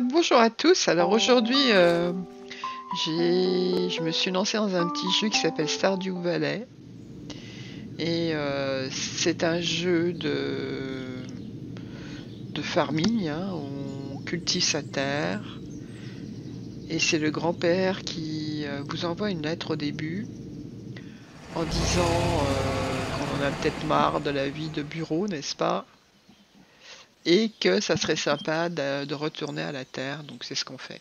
Bonjour à tous. Alors aujourd'hui, je me suis lancée dans un petit jeu qui s'appelle Stardew Valley. Et c'est un jeu de farming, hein. On cultive sa terre. Et c'est le grand-père qui vous envoie une lettre au début en disant qu'on en a peut-être marre de la vie de bureau, n'est-ce pas? Et que ça serait sympa de retourner à la terre. Donc c'est ce qu'on fait.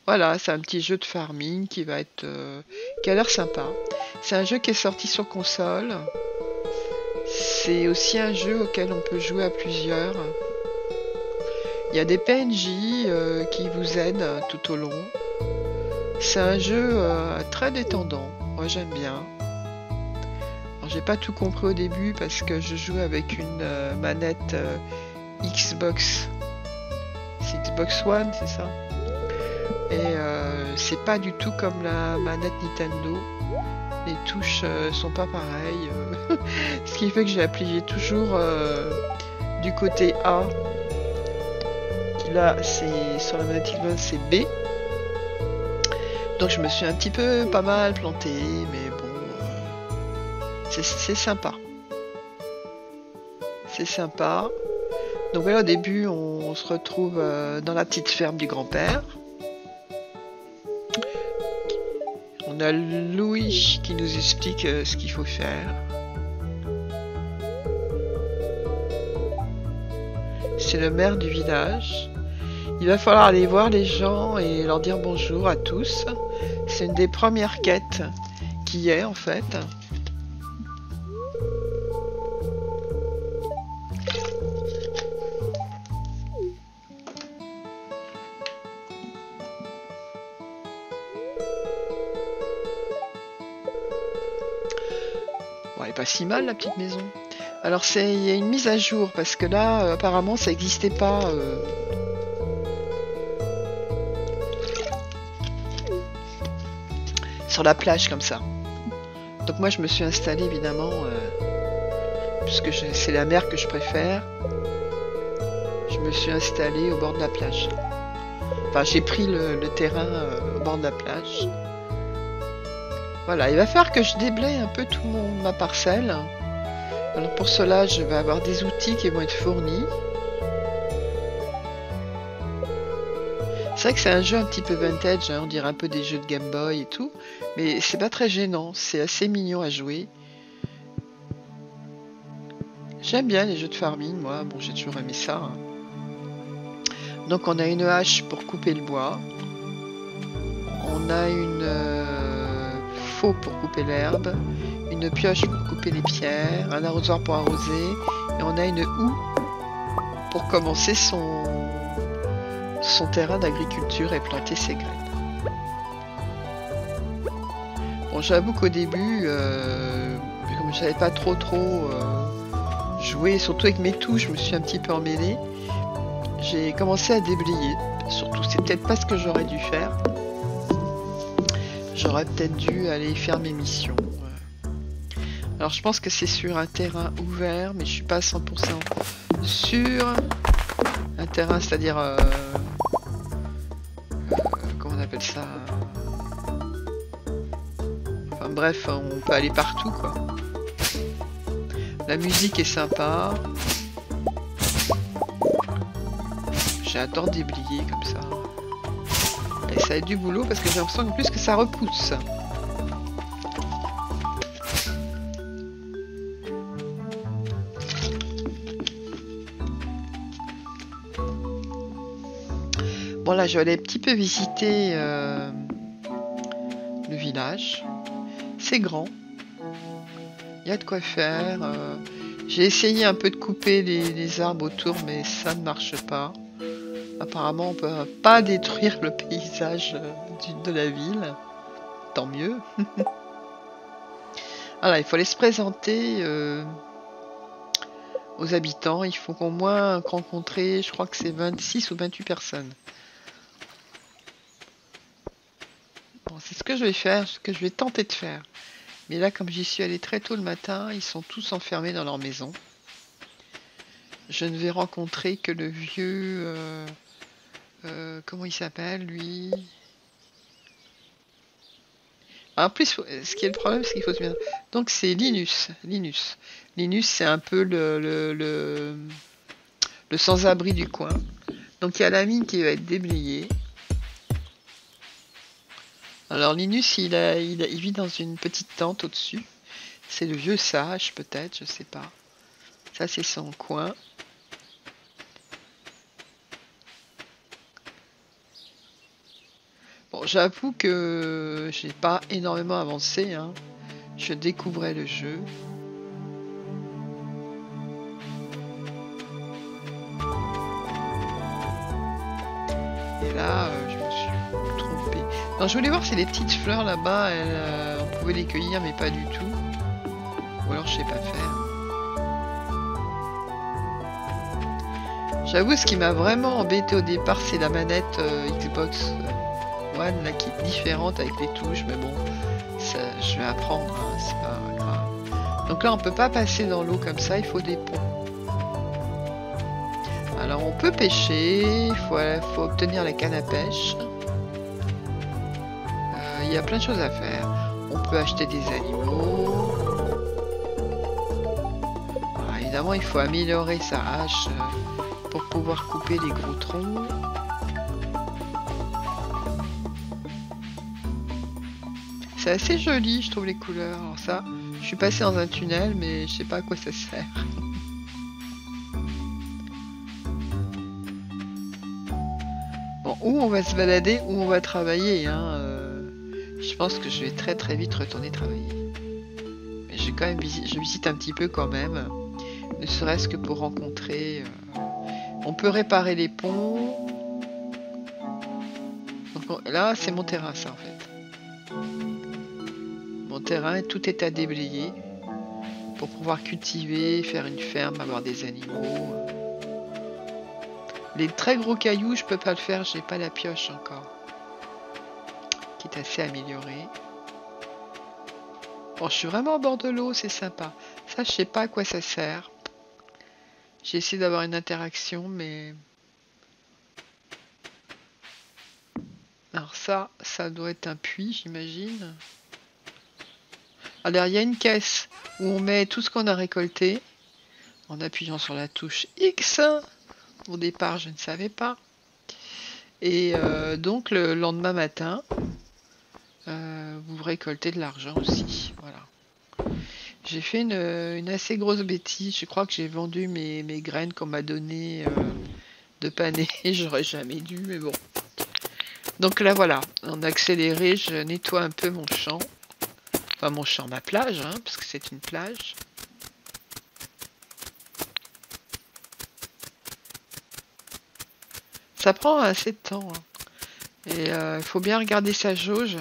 Voilà, c'est un petit jeu de farming qui a l'air sympa. C'est un jeu qui est sorti sur console. C'est aussi un jeu auquel on peut jouer à plusieurs. Il y a des PNJ qui vous aident tout au long. C'est un jeu très détendant. Moi j'aime bien. Alors j'ai pas tout compris au début parce que je joue avec une manette Xbox. C'est Xbox One, c'est ça? Et c'est pas du tout comme la manette Nintendo. Les touches sont pas pareilles. Ce qui fait que j'ai appuyé toujours du côté A. Qui là, c'est sur la manette Xbox, c'est B. Donc je me suis un petit peu pas mal planté, mais bon, c'est sympa. C'est sympa. Donc voilà, au début, on se retrouve dans la petite ferme du grand-père. On a Louis qui nous explique ce qu'il faut faire. C'est le maire du village. Il va falloir aller voir les gens et leur dire bonjour à tous. C'est une des premières quêtes qu'il y ait en fait. Bon, elle est pas si mal la petite maison. Alors il y a une mise à jour parce que là apparemment ça n'existait pas sur la plage comme ça. Donc moi je me suis installée évidemment puisque c'est la mer que je préfère. Je me suis installée au bord de la plage. Enfin j'ai pris le terrain au bord de la plage. Voilà, il va falloir que je déblaye un peu toute ma parcelle. Alors pour cela, je vais avoir des outils qui vont être fournis. C'est vrai que c'est un jeu un petit peu vintage, hein, on dirait un peu des jeux de Game Boy et tout, mais c'est pas très gênant, c'est assez mignon à jouer. J'aime bien les jeux de farming, moi, bon j'ai toujours aimé ça. Hein. Donc on a une hache pour couper le bois. On a une faux pour couper l'herbe. Une pioche pour couper les pierres, un arrosoir pour arroser, et on a une houe pour commencer son terrain d'agriculture et planter ses graines. Bon, j'avoue qu'au début, comme je savais pas trop jouer, surtout avec mes touches, je me suis un petit peu emmêlée. J'ai commencé à déblayer. Surtout, c'est peut-être pas ce que j'aurais dû faire. J'aurais peut-être dû aller faire mes missions. Alors je pense que c'est sur un terrain ouvert, mais je suis pas à 100% sûr. Un terrain, c'est-à-dire... comment on appelle ça? Enfin bref, on peut aller partout, quoi. La musique est sympa. J'adore déblayer comme ça. Et ça a du boulot parce que j'ai l'impression en plus que ça repousse. Bon là je vais aller un petit peu visiter le village. C'est grand. Il y a de quoi faire. J'ai essayé un peu de couper les arbres autour mais ça ne marche pas. Apparemment on peut pas détruire le paysage de la ville. Tant mieux. Alors il faut aller se présenter aux habitants. Il faut qu'au moins rencontrer, je crois que c'est 26 ou 28 personnes. Bon, c'est ce que je vais faire, ce que je vais tenter de faire. Mais là, comme j'y suis allée très tôt le matin, ils sont tous enfermés dans leur maison. Je ne vais rencontrer que le vieux Comment il s'appelle, lui? En plus, ce qui est le problème, c'est qu'il faut se mettre. Donc c'est Linus. Linus, c'est un peu le sans-abri du coin. Donc il y a la mine qui va être déblayée. Alors Linus, il vit dans une petite tente au-dessus. C'est le vieux sage, peut-être, je sais pas. Ça, c'est son coin. Bon, j'avoue que j'ai pas énormément avancé, hein. Je découvrais le jeu. Et là, je me suis trompé. Non, je voulais voir si les petites fleurs là-bas, on pouvait les cueillir, mais pas du tout. Ou alors je sais pas faire. J'avoue, ce qui m'a vraiment embêté au départ, c'est la manette Xbox One là, qui est différente avec les touches, mais bon, ça, je vais apprendre, hein, c'est pas grave. Donc là, on peut pas passer dans l'eau comme ça, il faut des ponts. Alors on peut pêcher, il faut obtenir la canne à pêche. Il y a plein de choses à faire. On peut acheter des animaux. Alors, évidemment, il faut améliorer sa hache pour pouvoir couper les gros troncs. C'est assez joli, je trouve, les couleurs. Alors ça, je suis passé dans un tunnel, mais je sais pas à quoi ça sert. Bon, où on va se balader, où on va travailler, hein. Je pense que je vais très très vite retourner travailler. Mais je visite un petit peu quand même, ne serait-ce que pour rencontrer. On peut réparer les ponts. Donc, là, c'est mon terrain, ça en fait. Mon terrain, tout est à déblayer pour pouvoir cultiver, faire une ferme, avoir des animaux. Les très gros cailloux, je peux pas le faire, j'ai pas la pioche encore. Qui est assez améliorée. Bon, je suis vraiment au bord de l'eau, c'est sympa. Ça, je sais pas à quoi ça sert. J'ai essayé d'avoir une interaction, mais... Alors ça doit être un puits, j'imagine. Alors, il y a une caisse où on met tout ce qu'on a récolté en appuyant sur la touche X. Au départ, je ne savais pas. Et donc, le lendemain matin, vous récoltez de l'argent aussi. Voilà. J'ai fait une assez grosse bêtise. Je crois que j'ai vendu mes graines qu'on m'a données de paner. J'aurais jamais dû, mais bon. Donc là, voilà. En accéléré, je nettoie un peu mon champ. Enfin, mon champ, ma plage, hein, parce que c'est une plage. Ça prend assez de temps. Hein. Et il faut bien regarder sa jauge.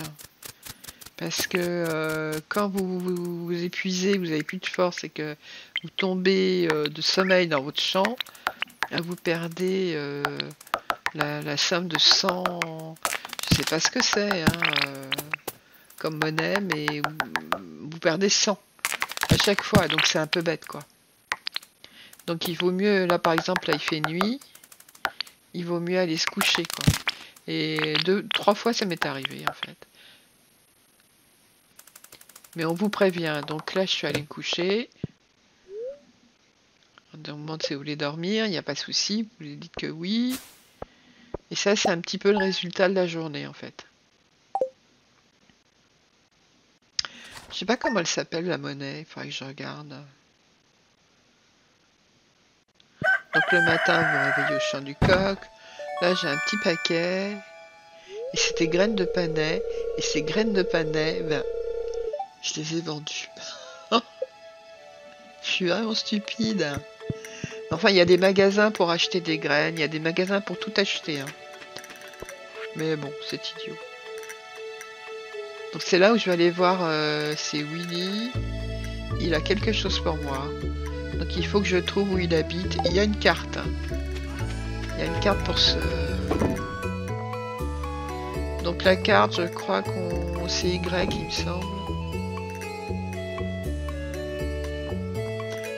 Parce que quand vous épuisez, vous n'avez plus de force et que vous tombez de sommeil dans votre champ, vous perdez la somme de 100, je sais pas ce que c'est, hein, comme monnaie, mais vous perdez 100 à chaque fois, donc c'est un peu bête, quoi. Donc il vaut mieux, là par exemple, là il fait nuit, il vaut mieux aller se coucher, quoi. Et 3 fois ça m'est arrivé, en fait. Mais on vous prévient. Donc là, je suis allée me coucher. On me demande si vous voulez dormir. Il n'y a pas de souci. Vous lui dites que oui. Et ça, c'est un petit peu le résultat de la journée, en fait. Je sais pas comment elle s'appelle, la monnaie. Il faudrait que je regarde. Donc le matin, vous vous réveillez au chant du coq. Là, j'ai un petit paquet. Et c'était graines de panais. Et ces graines de panais, ben... je les ai vendues. Je suis vraiment stupide. Enfin, il y a des magasins pour acheter des graines. Il y a des magasins pour tout acheter. Hein. Mais bon, c'est idiot. Donc c'est là où je vais aller voir. C'est Willy. Il a quelque chose pour moi. Donc il faut que je trouve où il habite. Il y a une carte. Hein. Il y a une carte pour ce... Donc la carte, je crois qu'on... c'est Y, il me semble.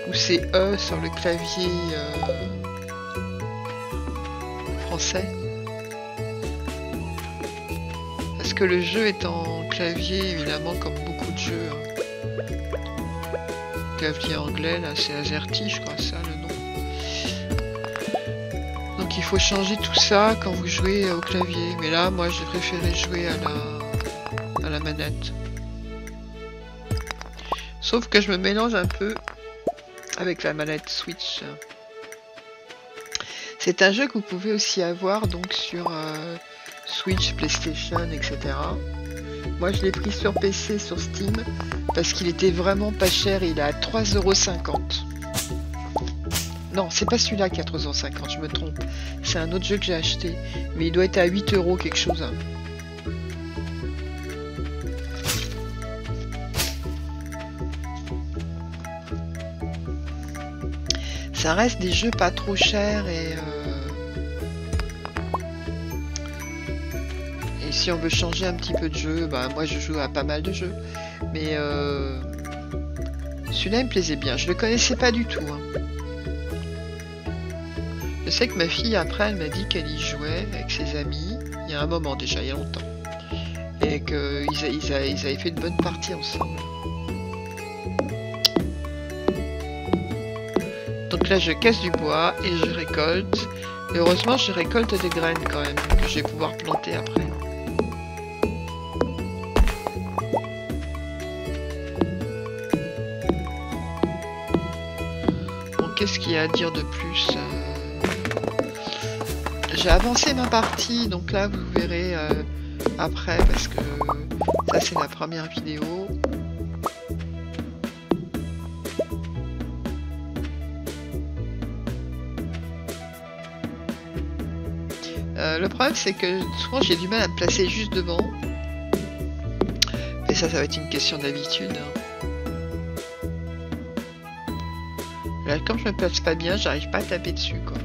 Ou c'est E sur le clavier français. que le jeu est en clavier, évidemment, comme beaucoup de jeux. Clavier anglais, là, c'est AZERTY, je crois, ça, le nom. Donc il faut changer tout ça quand vous jouez au clavier. Mais là, moi, j'ai préféré jouer à la manette. Sauf que je me mélange un peu avec la manette Switch. C'est un jeu que vous pouvez aussi avoir donc sur Switch, PlayStation, etc. Moi je l'ai pris sur PC, sur Steam, parce qu'il était vraiment pas cher, il est à 3,50 €. Non, c'est pas celui-là qui est à 3,50 €, je me trompe. C'est un autre jeu que j'ai acheté, mais il doit être à 8 € quelque chose. Ça reste des jeux pas trop chers et si on veut changer un petit peu de jeu, bah moi je joue à pas mal de jeux, mais celui-là il me plaisait bien. Je le connaissais pas du tout. Hein. Je sais que ma fille après elle m'a dit qu'elle y jouait avec ses amis, il y a un moment déjà, il y a longtemps, et qu'ils avaient fait une bonne partie ensemble. Donc là je casse du bois et je récolte. Et heureusement je récolte des graines quand même, que je vais pouvoir planter après. Bon, qu'est-ce qu'il y a à dire de plus? J'ai avancé ma partie, donc là vous verrez après, parce que ça c'est la première vidéo. Le problème c'est que souvent j'ai du mal à me placer juste devant. Et ça va être une question d'habitude. Là comme je me place pas bien, j'arrive pas à taper dessus quoi.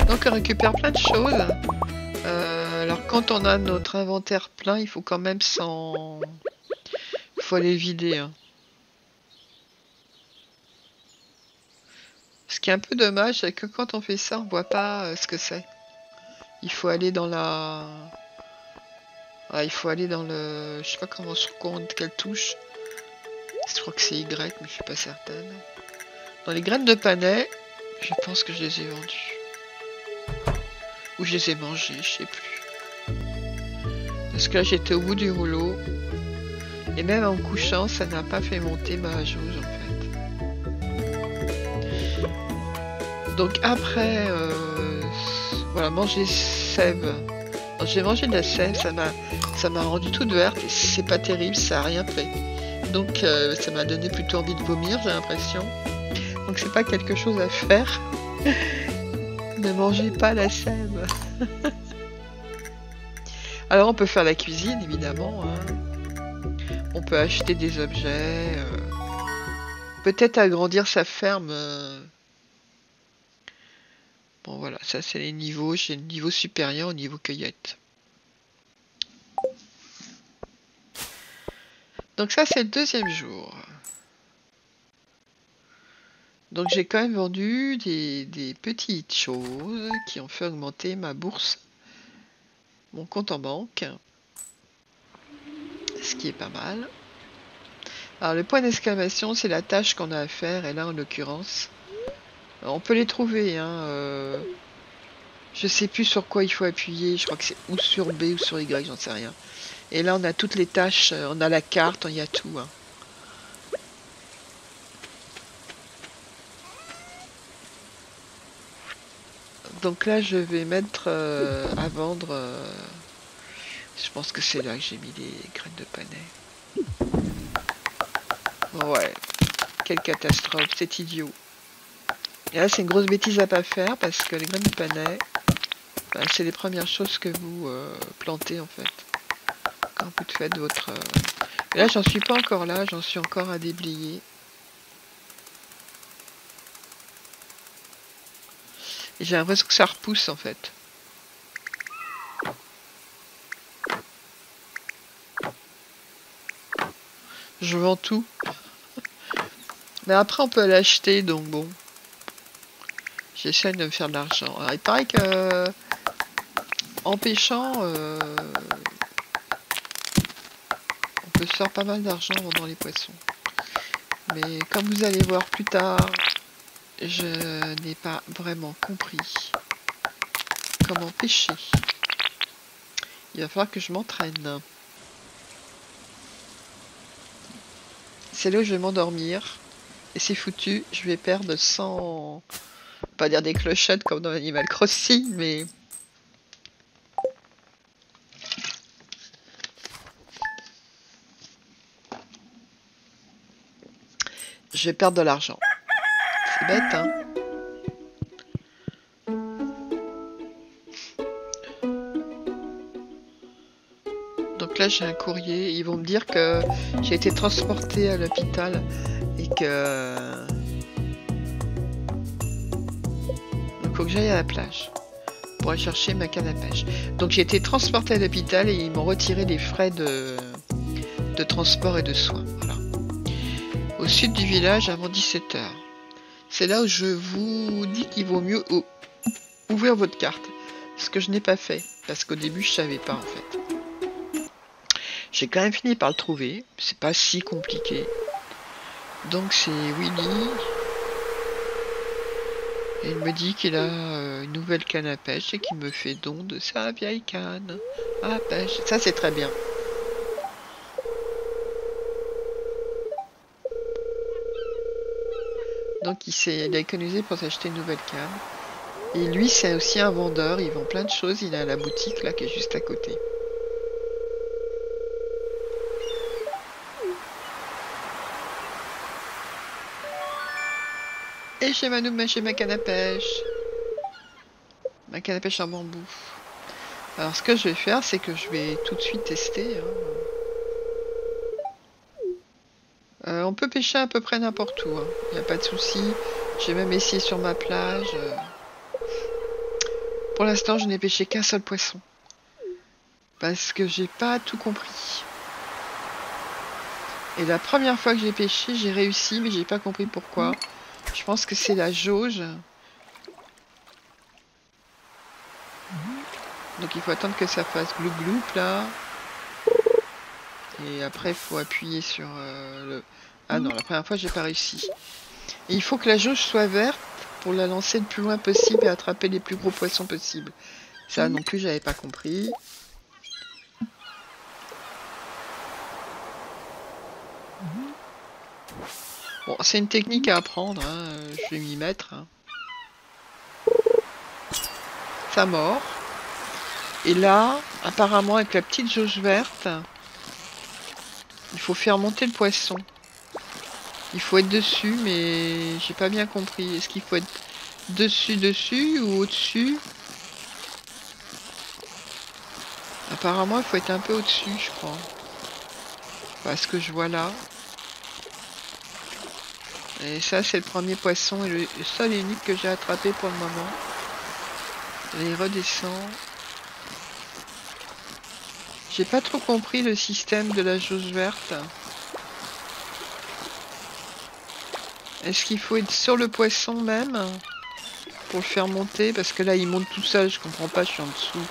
Donc on récupère plein de choses. Alors quand on a notre inventaire plein, il faut quand même s'en... Il faut aller le vider. Hein. Ce qui est un peu dommage, c'est que quand on fait ça, on voit pas ce que c'est. Il faut aller dans la... Ah, il faut aller dans le... Je sais pas comment sur quelle touche. Je crois que c'est Y, mais je suis pas certaine. Dans les graines de panais, je pense que je les ai vendues. Ou je les ai mangées, je sais plus. Parce que là, j'étais au bout du rouleau. Et même en couchant, ça n'a pas fait monter ma jauge, en fait. Donc après, voilà, manger sève. J'ai mangé de la sève, ça m'a rendu toute verte et c'est pas terrible, ça a rien fait. Donc ça m'a donné plutôt envie de vomir, j'ai l'impression. Donc c'est pas quelque chose à faire. Ne mangez pas la sève. Alors on peut faire la cuisine évidemment. Hein. On peut acheter des objets. Peut-être agrandir sa ferme. Bon voilà, ça c'est les niveaux. J'ai le niveau supérieur au niveau cueillette. Donc ça c'est le deuxième jour. Donc j'ai quand même vendu des petites choses qui ont fait augmenter ma bourse, mon compte en banque, ce qui est pas mal. Alors le point d'exclamation c'est la tâche qu'on a à faire et là en l'occurrence, on peut les trouver. Hein, je sais plus sur quoi il faut appuyer, je crois que c'est ou sur B ou sur Y, j'en sais rien. Et là on a toutes les tâches, on a la carte, il y a tout. Hein. Donc là je vais mettre à vendre, je pense que c'est là que j'ai mis les graines de panais. Ouais, quelle catastrophe, c'est idiot. Et là c'est une grosse bêtise à pas faire parce que les graines de panais, bah, c'est les premières choses que vous plantez en fait. Quand vous faites votre... Et là j'en suis pas encore là, j'en suis encore à déblayer. Et j'ai l'impression que ça repousse en fait. Je vends tout. Mais après on peut l'acheter donc bon. J'essaie de me faire de l'argent. Alors, il paraît que en pêchant, on peut se faire pas mal d'argent en vendant les poissons. Mais comme vous allez voir plus tard, je n'ai pas vraiment compris comment pêcher. Il va falloir que je m'entraîne. C'est là où je vais m'endormir. Et c'est foutu, je vais perdre 100... Pas dire des clochettes comme dans Animal Crossing, mais... Je vais perdre de l'argent. C'est bête, hein? Donc là, j'ai un courrier. Ils vont me dire que j'ai été transportée à l'hôpital et que... Il faut que j'aille à la plage pour aller chercher ma canne à pêche. Donc j'ai été transportée à l'hôpital et ils m'ont retiré les frais de transport et de soins. Voilà. Au sud du village avant 17 h. C'est là où je vous dis qu'il vaut mieux ouvrir votre carte. Ce que je n'ai pas fait. Parce qu'au début, je savais pas en fait. J'ai quand même fini par le trouver. C'est pas si compliqué. Donc c'est Willy. Et il me dit qu'il a une nouvelle canne à pêche et qu'il me fait don de sa vieille canne à pêche. Ça c'est très bien. Donc il a économisé pour s'acheter une nouvelle canne. Et lui c'est aussi un vendeur, il vend plein de choses. Il a la boutique là qui est juste à côté. Et j'ai ma canne à pêche. Ma canne à pêche en bambou. Alors ce que je vais faire, c'est que je vais tout de suite tester. On peut pêcher à peu près n'importe où. Il n'y a pas de souci. J'ai même essayé sur ma plage. Pour l'instant, je n'ai pêché qu'un seul poisson. Parce que j'ai pas tout compris. Et la première fois que j'ai pêché, j'ai réussi, mais j'ai pas compris pourquoi. Je pense que c'est la jauge. Donc il faut attendre que ça fasse glou glou là. Et après il faut appuyer sur le... Ah non, la première fois j'ai pas réussi. Et il faut que la jauge soit verte pour la lancer le plus loin possible et attraper les plus gros poissons possibles. Ça non plus j'avais pas compris. Bon, c'est une technique à apprendre, hein. Je vais m'y mettre. Hein. Ça mord. Et là, apparemment avec la petite jauge verte, il faut faire monter le poisson. Il faut être dessus, mais j'ai pas bien compris. Est-ce qu'il faut être dessus ou au-dessus? Apparemment, il faut être un peu au-dessus, je crois. Parce que je vois là. Et ça, c'est le premier poisson et le seul et unique que j'ai attrapé pour le moment. Et il redescend. J'ai pas trop compris le système de la jauge verte. Est-ce qu'il faut être sur le poisson même pour le faire monter? Parce que là, il monte tout seul, je comprends pas, je suis en dessous.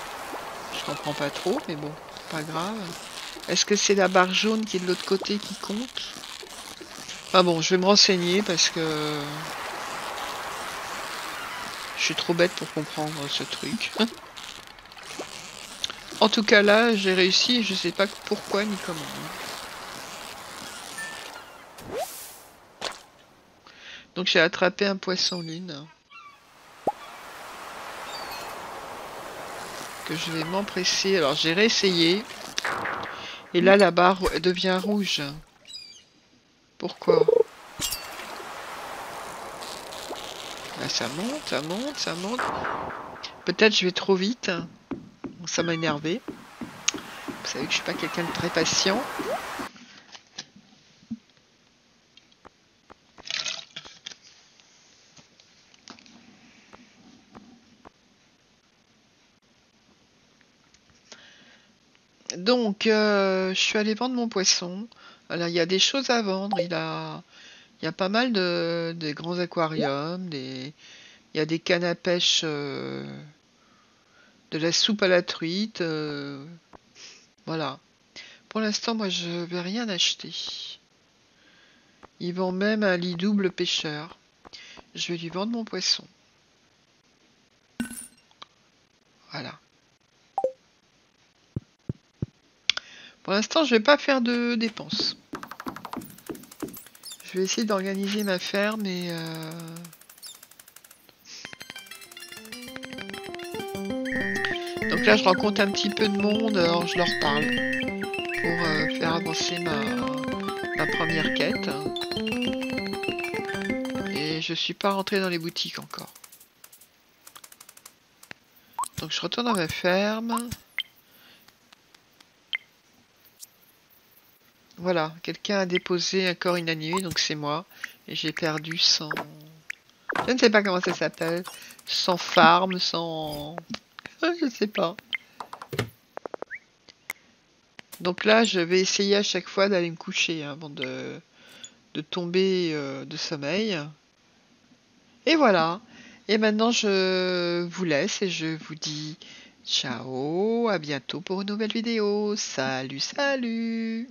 Je comprends pas trop, mais bon, pas grave. Est-ce que c'est la barre jaune qui est de l'autre côté qui compte? Ah bon, je vais me renseigner parce que je suis trop bête pour comprendre ce truc. En tout cas là, j'ai réussi et je sais pas pourquoi ni comment. Donc j'ai attrapé un poisson lune. Que je vais m'empresser. Alors j'ai réessayé. Et là la barre devient rouge. Pourquoi? Là ça monte, ça monte, ça monte. Peut-être je vais trop vite. Ça m'a énervé. Vous savez que je suis pas quelqu'un de très patient. Donc, je suis allée vendre mon poisson. Alors, il y a des choses à vendre. Il y a pas mal de grands aquariums. Il Il y a des cannes à pêche, de la soupe à la truite. Voilà. Pour l'instant, moi, je vais rien acheter. Ils vendent même un lit double pêcheur. Je vais lui vendre mon poisson. Voilà. Pour l'instant, je vais pas faire de dépenses. Je vais essayer d'organiser ma ferme et... Donc là, je rencontre un petit peu de monde, alors je leur parle pour faire avancer ma première quête. Et je suis pas rentré dans les boutiques encore. Donc je retourne à ma ferme. Voilà, quelqu'un a déposé un corps inanimé, donc c'est moi. Et j'ai perdu 100... Je ne sais pas comment ça s'appelle. 100 farm, 100... Je sais pas. Donc là, je vais essayer à chaque fois d'aller me coucher hein, avant de tomber de sommeil. Et voilà. Et maintenant, je vous laisse et je vous dis ciao, à bientôt pour une nouvelle vidéo. Salut, salut!